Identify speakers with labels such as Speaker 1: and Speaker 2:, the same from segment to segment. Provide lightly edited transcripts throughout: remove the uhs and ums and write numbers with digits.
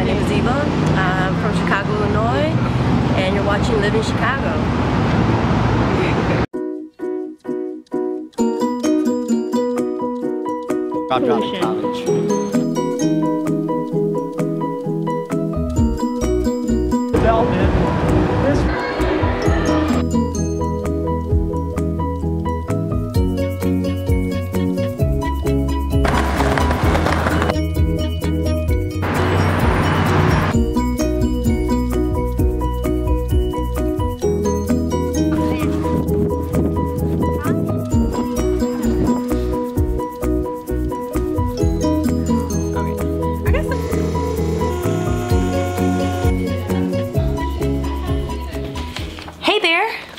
Speaker 1: name is Eva. I'm from Chicago, Illinois, and you're watching Live in Chicago.
Speaker 2: Dropped out of college.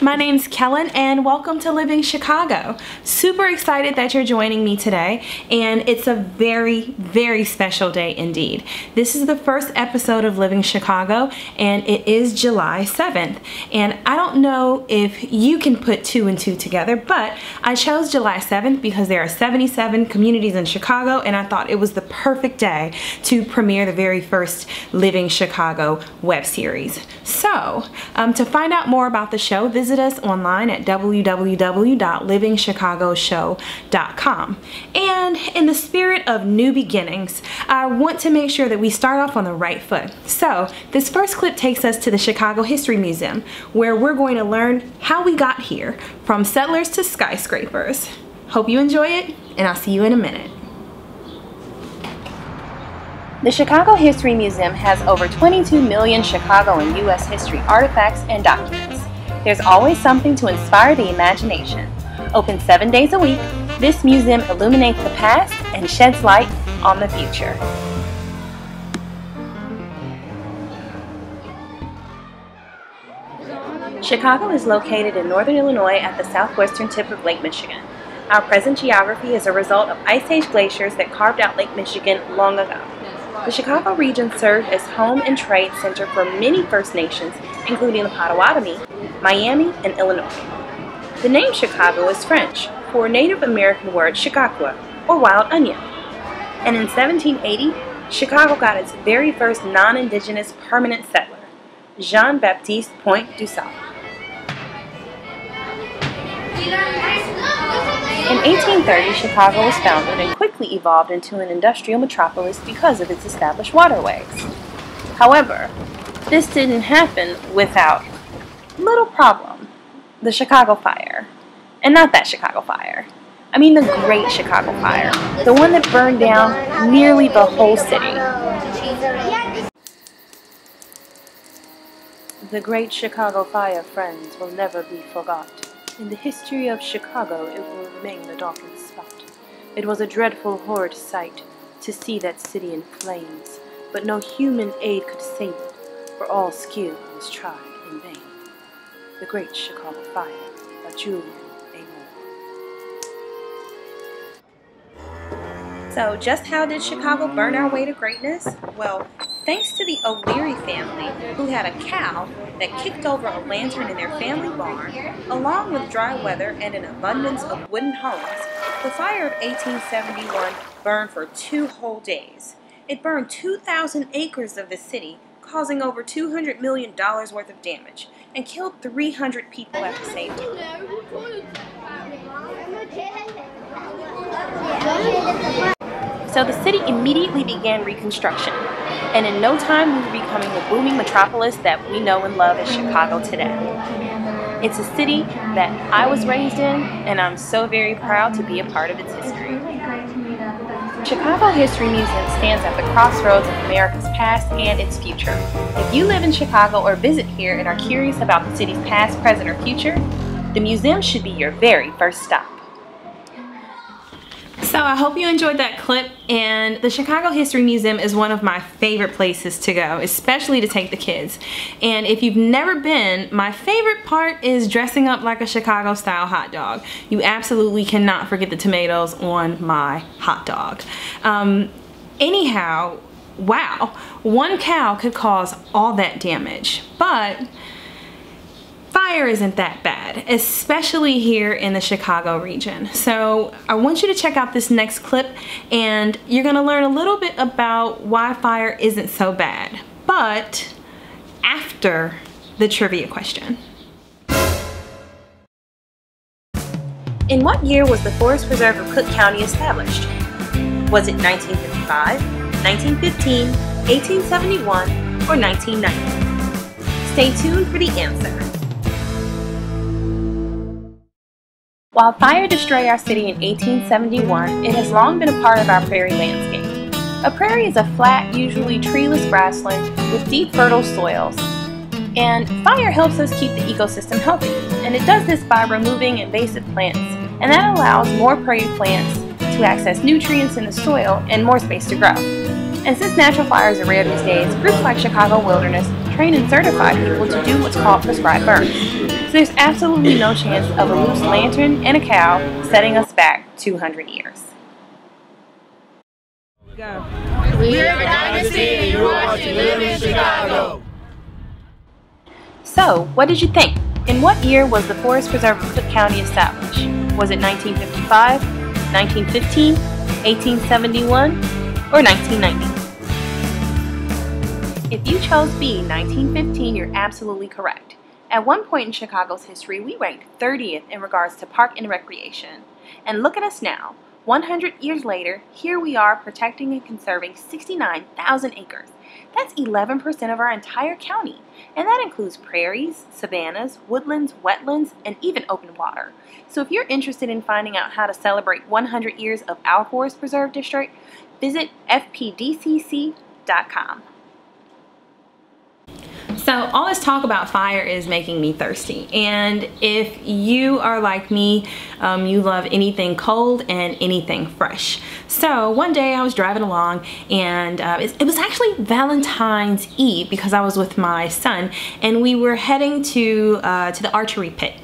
Speaker 3: My name's Kellen and welcome to Living Chicago. Super excited that you're joining me today, and it's a very, very special day indeed. This is the first episode of Living Chicago and it is July 7th. And I don't know if you can put two and two together, but I chose July 7th because there are 77 communities in Chicago and I thought it was the perfect day to premiere the very first Living Chicago web series. So, to find out more about the show, visit us online at www.livingchicagoshow.com. And in the spirit of new beginnings, I want to make sure that we start off on the right foot. So this first clip takes us to the Chicago History Museum, where we're going to learn how we got here, from settlers to skyscrapers. Hope you enjoy it, and I'll see you in a minute. The Chicago History Museum has over 22 million Chicago and U.S. history artifacts and documents. There's always something to inspire the imagination. Open 7 days a week, this museum illuminates the past and sheds light on the future. Chicago is located in northern Illinois at the southwestern tip of Lake Michigan. Our present geography is a result of Ice Age glaciers that carved out Lake Michigan long ago. The Chicago region served as home and trade center for many First Nations, including the Potawatomi, Miami, and Illinois. The name Chicago is French for a Native American word Chicago, or wild onion. And in 1780, Chicago got its very first non-indigenous permanent settler, Jean-Baptiste Point du Sal. In 1830, Chicago was founded and quickly evolved into an industrial metropolis because of its established waterways. However, this didn't happen without a little problem: the Chicago Fire. And not that Chicago Fire. I mean the Great Chicago Fire, the one that burned down nearly the whole city. The Great Chicago Fire, friends, will never be forgot. In the history of Chicago, it will remain the darkest spot. It was a dreadful, horrid sight to see that city in flames, but no human aid could save it, for all skill was tried in vain. The Great Chicago Fire by Julian A. Moore. So, just how did Chicago burn our way to greatness? Well, thanks to the O'Leary family, who had a cow that kicked over a lantern in their family barn, along with dry weather and an abundance of wooden homes, the fire of 1871 burned for 2 whole days. It burned 2,000 acres of the city, causing over $200 million worth of damage, and killed 300 people at the same time. So the city immediately began reconstruction, and in no time we were becoming the booming metropolis that we know and love as Chicago today. It's a city that I was raised in, and I'm so very proud to be a part of its history. Chicago History Museum stands at the crossroads of America's past and its future. If you live in Chicago or visit here and are curious about the city's past, present, or future, the museum should be your very first stop. So I hope you enjoyed that clip, and the Chicago History Museum is one of my favorite places to go, especially to take the kids. And if you've never been, my favorite part is dressing up like a Chicago style hot dog. You absolutely cannot forget the tomatoes on my hot dog. Anyhow, wow, one cow could cause all that damage, but fire isn't that bad, especially here in the Chicago region. So I want you to check out this next clip, and you're gonna learn a little bit about why fire isn't so bad, but after the trivia question. In what year was the Forest Preserve of Cook County established? Was it 1955, 1915, 1871, or 1990? Stay tuned for the answer. While fire destroyed our city in 1871, it has long been a part of our prairie landscape. A prairie is a flat, usually treeless grassland with deep, fertile soils. And fire helps us keep the ecosystem healthy, and it does this by removing invasive plants, and that allows more prairie plants to access nutrients in the soil and more space to grow. And since natural fires are rare these days, groups like Chicago Wilderness train and certify people to do what's called prescribed burns. So there's absolutely no chance of a loose lantern and a cow setting us back 200 years.
Speaker 4: Go.
Speaker 2: We're the Dynasty, and you're watching Living Chicago.
Speaker 3: So, what did you think? In what year was the Forest Preserve of Cook County established? Was it 1955, 1915, 1871, or 1990? If you chose B, 1915, you're absolutely correct. At one point in Chicago's history, we ranked 30th in regards to park and recreation. And look at us now. 100 years later, here we are protecting and conserving 69,000 acres. That's 11% of our entire county, and that includes prairies, savannas, woodlands, wetlands, and even open water. So if you're interested in finding out how to celebrate 100 years of our Forest Preserve District, visit fpdcc.com. So all this talk about fire is making me thirsty, and if you are like me, you love anything cold and anything fresh. So one day I was driving along, and it was actually Valentine's Eve because I was with my son, and we were heading to the archery pit,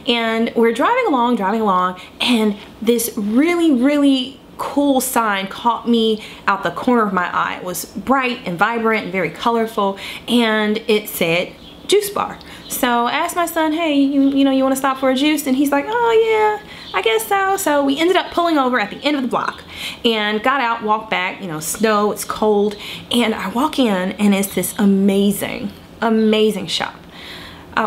Speaker 3: and we're driving along, and this really cool sign caught me out the corner of my eye. It was bright and vibrant and very colorful, and it said juice bar. So I asked my son, hey, you want to stop for a juice? And he's like, oh yeah, I guess so. So we ended up pulling over at the end of the block and got out, walked back, snow, it's cold, and I walk in, and it's this amazing shop.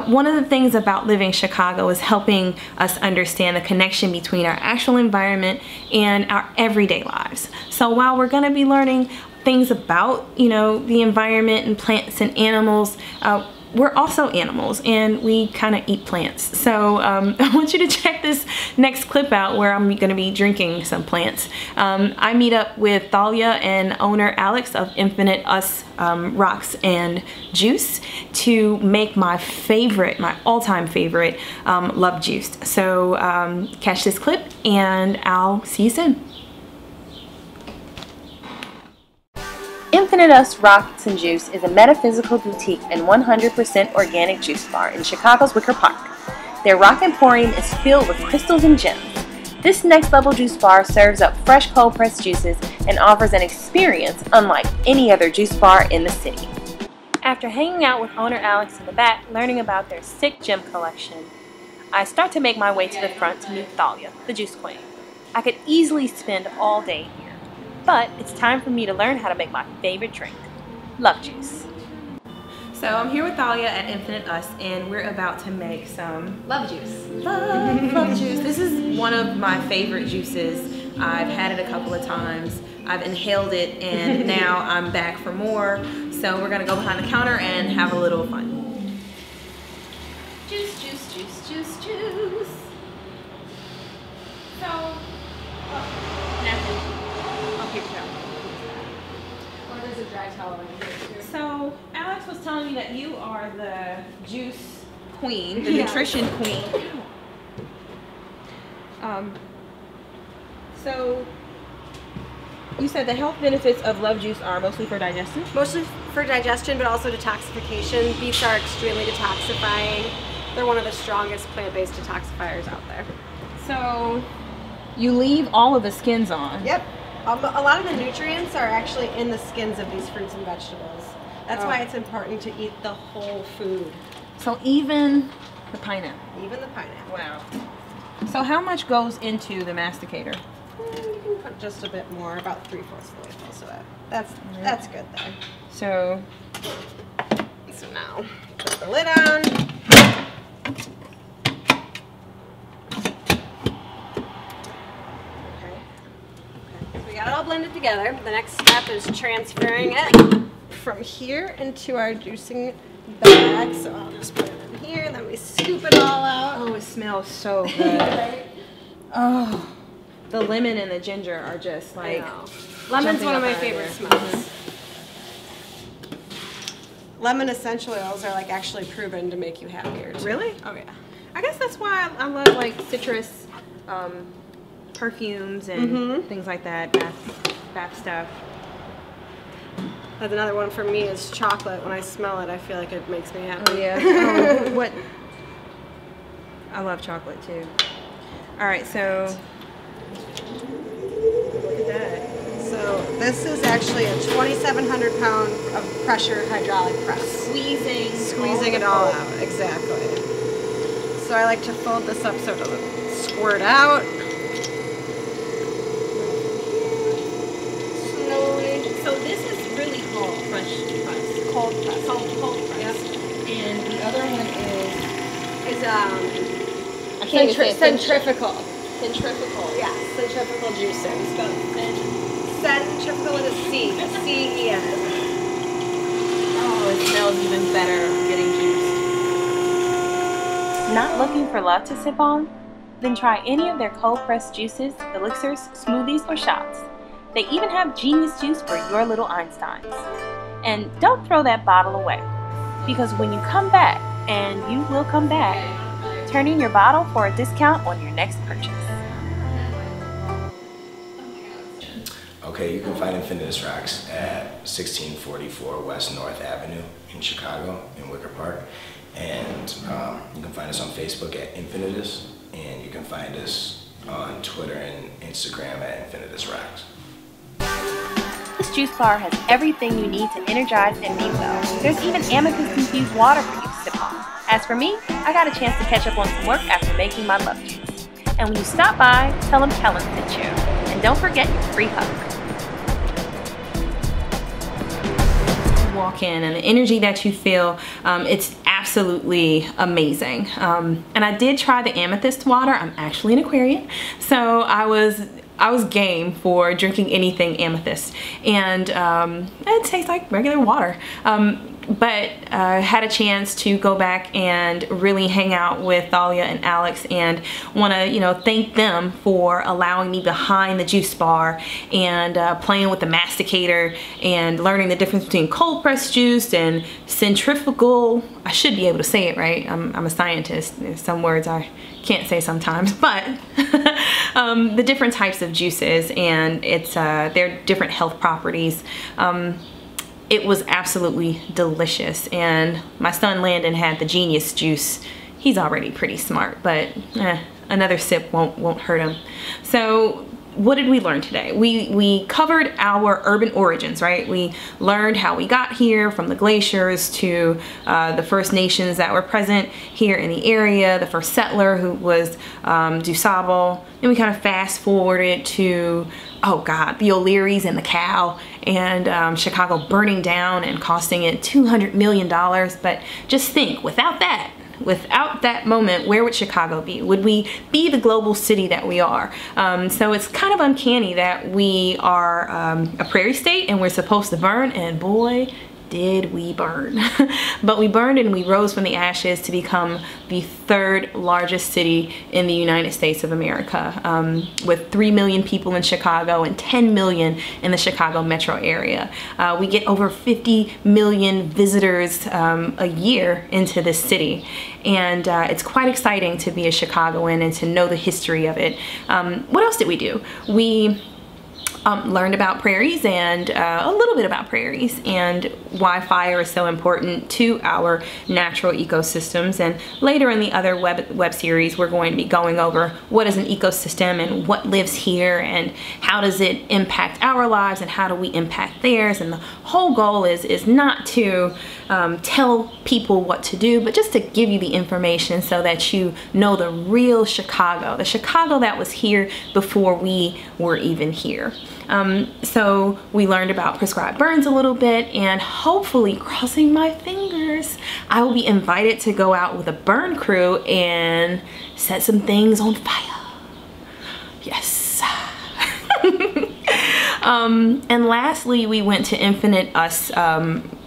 Speaker 3: One of the things about living Chicago is helping us understand the connection between our actual environment and our everyday lives. So while we're going to be learning things about, the environment and plants and animals, we're also animals, and we kind of eat plants. So I want you to check this next clip out where I'm going to be drinking some plants. I meet up with Thalia and owner Alex of Infinite Us Rocks and Juice to make my all-time favorite love juice. So catch this clip, and I'll see you soon. Infinite Us Rocks and Juice is a metaphysical boutique and 100% organic juice bar in Chicago's Wicker Park. Their rock emporium is filled with crystals and gems. This next level juice bar serves up fresh cold pressed juices and offers an experience unlike any other juice bar in the city. After hanging out with owner Alex in the back, learning about their sick gem collection, I start to make my way to the front to meet Thalia, the juice queen. I could easily spend all day here. But it's time for me to learn how to make my favorite drink, love juice. So I'm here with Thalia at Infinite Us, and we're about to make some
Speaker 1: Love juice.
Speaker 3: love juice. This is one of my favorite juices. I've had it a couple of times. I've inhaled it, and now I'm back for more. So we're gonna go behind the counter and have a little fun. Juice, juice, juice, juice, juice. So, napkin.
Speaker 1: Or there's a dry towel in here too.
Speaker 3: So Alex was telling me that you are the juice queen, the nutrition queen. So you said the health benefits of love juice are mostly for digestion?
Speaker 1: Mostly for digestion, but also detoxification. Beets are extremely detoxifying. They're one of the strongest plant-based detoxifiers out there.
Speaker 3: So you leave all of the skins on?
Speaker 1: Yep. A lot of the nutrients are actually in the skins of these fruits and vegetables. That's why it's important to eat the whole food.
Speaker 3: So even The pineapple.
Speaker 1: Even the pineapple.
Speaker 3: Wow. So how much goes into the masticator?
Speaker 1: You can put just a bit more, about 3/4 of the way full, so that's good there.
Speaker 3: So
Speaker 1: now, put the lid on. Okay. So we got it all blended together. The next step is transferring it from here into our juicing bag. So I'll just put it in here, and then we scoop it all out.
Speaker 3: oh, it smells so good. Oh, the lemon and the ginger are just like.
Speaker 1: Lemon's
Speaker 3: jumping
Speaker 1: one of
Speaker 3: up
Speaker 1: my
Speaker 3: out of
Speaker 1: favorite
Speaker 3: there.
Speaker 1: smells. Lemon essential oils are like actually proven to make you happier too.
Speaker 3: Really?
Speaker 1: Oh yeah.
Speaker 3: I guess that's why I love like citrus perfumes and things like that, bath stuff.
Speaker 1: That's another one for me is chocolate. When I smell it, I feel like it makes me happy.
Speaker 3: Oh yeah. Oh, what? I love chocolate too. All right, so look at that.
Speaker 1: So this is actually a 2,700 pound of pressure hydraulic press. Squeezing it all out, exactly. So I like to fold this up so it doesn't squirt out. Slowly.
Speaker 3: So this is really called fresh press.
Speaker 1: Cold press.
Speaker 3: Cold press.
Speaker 1: Yep.
Speaker 3: And the other one is I can't even say it.
Speaker 1: centrifugal.
Speaker 3: Centrifugal.
Speaker 1: Yeah, centrifugal juicing. Spelled centrifugal with a C. C-E-N.
Speaker 3: Oh, it smells even better getting juiced. Not looking for love to sip on? Then try any of their cold pressed juices, elixirs, smoothies, or shots. They even have genius juice for your little Einsteins. And don't throw that bottle away, because when you come back, and you will come back, turn in your bottle for a discount on your next purchase.
Speaker 4: Okay, you can find Infinitus Rocks at 1644 West North Avenue in Chicago, in Wicker Park. And you can find us on Facebook at Infinitus, and you can find us on Twitter and Instagram at Infinitus Rocks.
Speaker 3: This juice bar has everything you need to energize and be well. There's even amethyst-infused water for you to sip on. As for me, I got a chance to catch up on some work after making my love juice. And when you stop by, tell them Kellen sent you. And don't forget your free hug. Walk in and the energy that you feel, it's absolutely amazing. And I did try the amethyst water. I'm actually an Aquarian, so I was game for drinking anything amethyst, and it tastes like regular water. But had a chance to go back and really hang out with Thalia and Alex, and want to thank them for allowing me behind the juice bar and playing with the masticator and learning the difference between cold pressed juice and centrifugal. I should be able to say it right. I'm a scientist. There's some words I can't say sometimes, but the different types of juices, and it's their different health properties. It was absolutely delicious, and my son Landon had the genius juice. He's already pretty smart, but another sip won't hurt him. So what did we learn today? We covered our urban origins, right? We learned how we got here, from the glaciers to the First Nations that were present here in the area, the first settler who was DuSable. Then we kind of fast forwarded to, oh God, the O'Learys and the cow, and Chicago burning down and costing it $200 million. But just think, without that moment, where would Chicago be? Would we be the global city that we are? So it's kind of uncanny that we are a prairie state and we're supposed to burn, and boy, did we burn. But we burned and we rose from the ashes to become the third largest city in the United States of America, with 3 million people in Chicago and 10 million in the Chicago metro area. We get over 50 million visitors a year into this city, and it's quite exciting to be a Chicagoan and to know the history of it. What else did we do? We learned about prairies and a little bit about prairies and why fire is so important to our natural ecosystems. And later in the other web series, we're going to be going over what is an ecosystem and what lives here and how does it impact our lives and how do we impact theirs. And the whole goal is not to tell people what to do, but just to give you the information so that you know the real Chicago, the Chicago that was here before we were even here. So we learned about prescribed burns a little bit, and hopefully, crossing my fingers, I will be invited to go out with a burn crew and set some things on fire. Yes. And lastly, we went to Infinite Us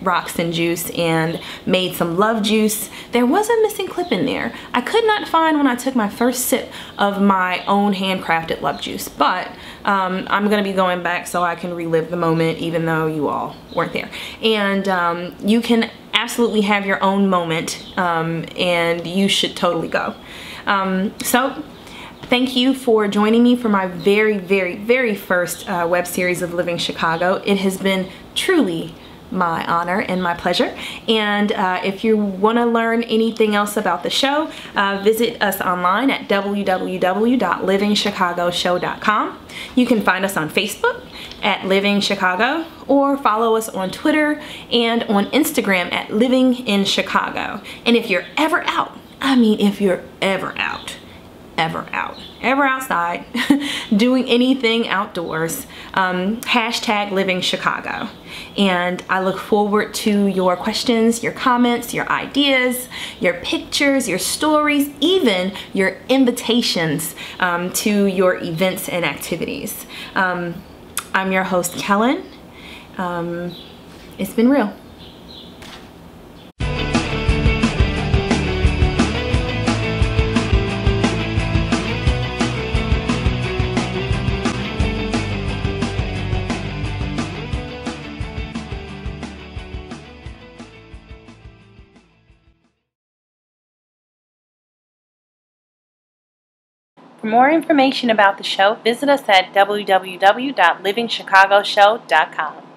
Speaker 3: Rocks and Juice and made some love juice. There was a missing clip in there. I could not find when I took my first sip of my own handcrafted love juice, but I'm gonna be going back so I can relive the moment even though you all weren't there. And you can absolutely have your own moment, and you should totally go. So thank you for joining me for my very first web series of Living Chicago. It has been truly my honor and my pleasure. And if you want to learn anything else about the show, visit us online at www.livingchicagoshow.com. You can find us on Facebook at Living Chicago, or follow us on Twitter and on Instagram at Living in Chicago. And if you're ever out, I mean if you're ever outside doing anything outdoors, hashtag Living Chicago. And I look forward to your questions, your comments, your ideas, your pictures, your stories, even your invitations to your events and activities. I'm your host, Kellen. It's been real. For more information about the show, visit us at www.livingchicagoshow.com.